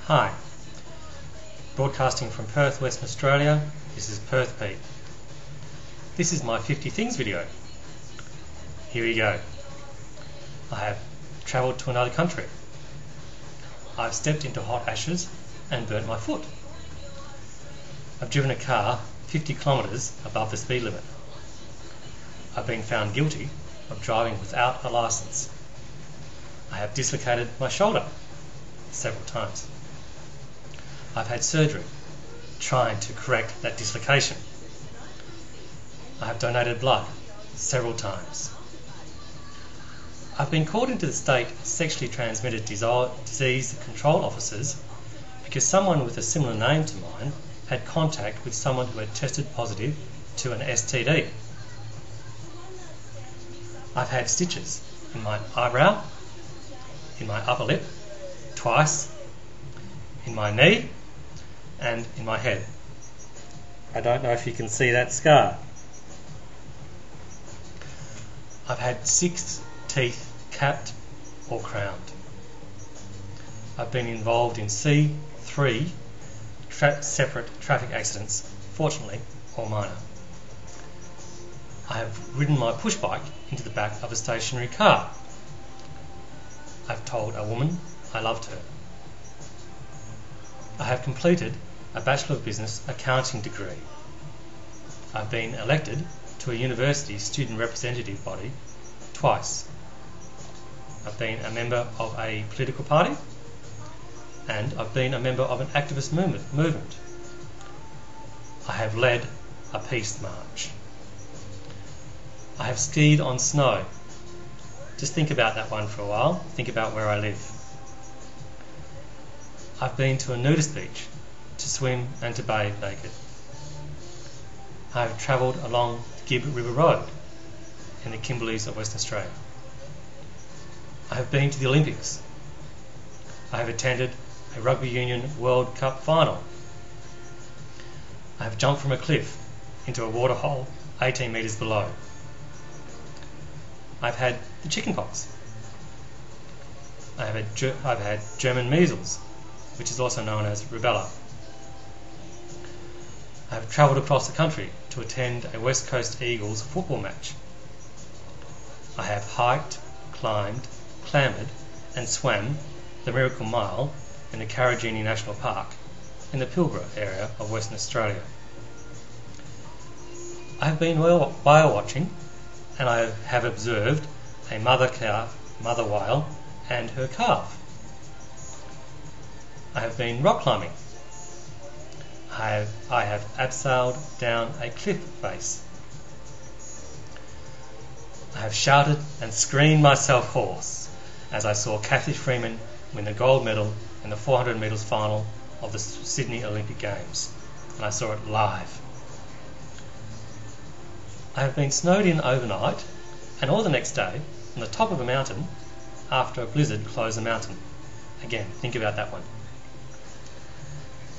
Hi, broadcasting from Perth, Western Australia, this is Perth Pete. This is my 50 things video. Here we go. I have travelled to another country. I've stepped into hot ashes and burnt my foot. I've driven a car 50 kilometres above the speed limit. I've been found guilty of driving without a licence. I have dislocated my shoulder several times. I've had surgery trying to correct that dislocation. I have donated blood several times. I've been called into the state sexually transmitted disease control officers because someone with a similar name to mine had contact with someone who had tested positive to an STD. I've had stitches in my eyebrow, in my upper lip, twice, in my knee, and in my head. I don't know if you can see that scar. I've had 6 teeth capped or crowned. I've been involved in 3 separate traffic accidents, fortunately all minor. I have ridden my push bike into the back of a stationary car. I've told a woman I loved her. I have completed a Bachelor of Business accounting degree. I've been elected to a university student representative body twice. I've been a member of a political party, and I've been a member of an activist movement. I have led a peace march. I have skied on snow. Just think about that one for a while. Think about where I live. I've been to a nudist beach to swim and to bathe naked. I've travelled along the Gibb River Road in the Kimberleys of Western Australia. I have been to the Olympics. I have attended a Rugby Union World Cup final. I have jumped from a cliff into a waterhole 18 metres below. I've had the chickenpox. I've had German measles, which is also known as rubella. I have travelled across the country to attend a West Coast Eagles football match. I have hiked, climbed, clambered and swam the Miracle Mile in the Karijini National Park in the Pilbara area of Western Australia. I have been whale watching, and I have observed a mother whale and her calf. I have been rock climbing. I have abseiled down a cliff face. I have shouted and screamed myself hoarse as I saw Cathy Freeman win the gold medal in the 400 metres final of the Sydney Olympic Games, and I saw it live. I have been snowed in overnight and all the next day on the top of a mountain after a blizzard closed the mountain. Again, think about that one.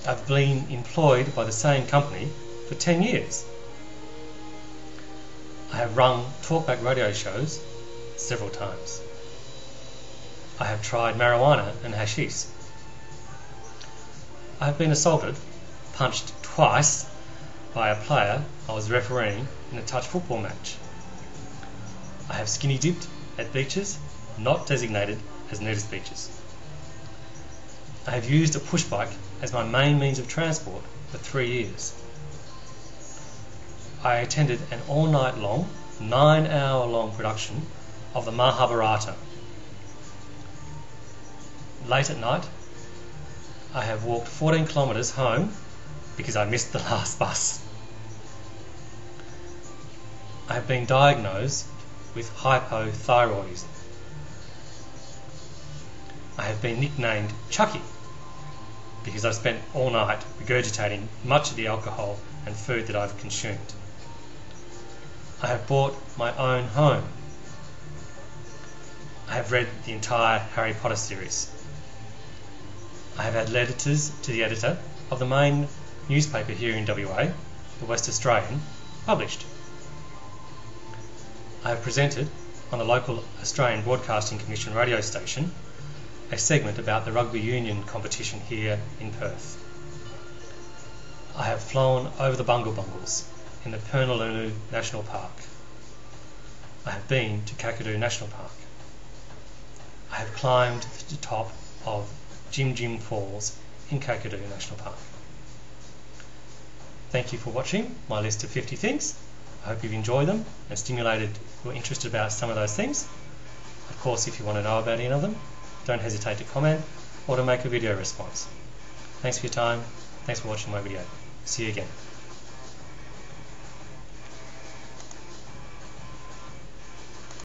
I've been employed by the same company for 10 years. I have run talkback radio shows several times. I have tried marijuana and hashish. I have been assaulted, punched twice by a player I was refereeing in a touch football match. I have skinny dipped at beaches not designated as nudist beaches. I have used a push bike as my main means of transport for 3 years. I attended an all-night long, 9-hour-long production of the Mahabharata. Late at night, I have walked 14 kilometres home because I missed the last bus. I have been diagnosed with hypothyroidism. I have been nicknamed Chucky because I've spent all night regurgitating much of the alcohol and food that I've consumed. I have bought my own home. I have read the entire Harry Potter series. I have had letters to the editor of the main newspaper here in WA, the West Australian, published. I have presented on the local Australian Broadcasting Commission radio station a segment about the rugby union competition here in Perth. I have flown over the Bungle Bungles in the Purnalunu National Park. I have been to Kakadu National Park. I have climbed to the top of Jim Jim Falls in Kakadu National Park. Thank you for watching my list of 50 things. I hope you've enjoyed them and stimulated your interest about some of those things. Of course, if you want to know about any of them, don't hesitate to comment or to make a video response. Thanks for your time. Thanks for watching my video. See you again.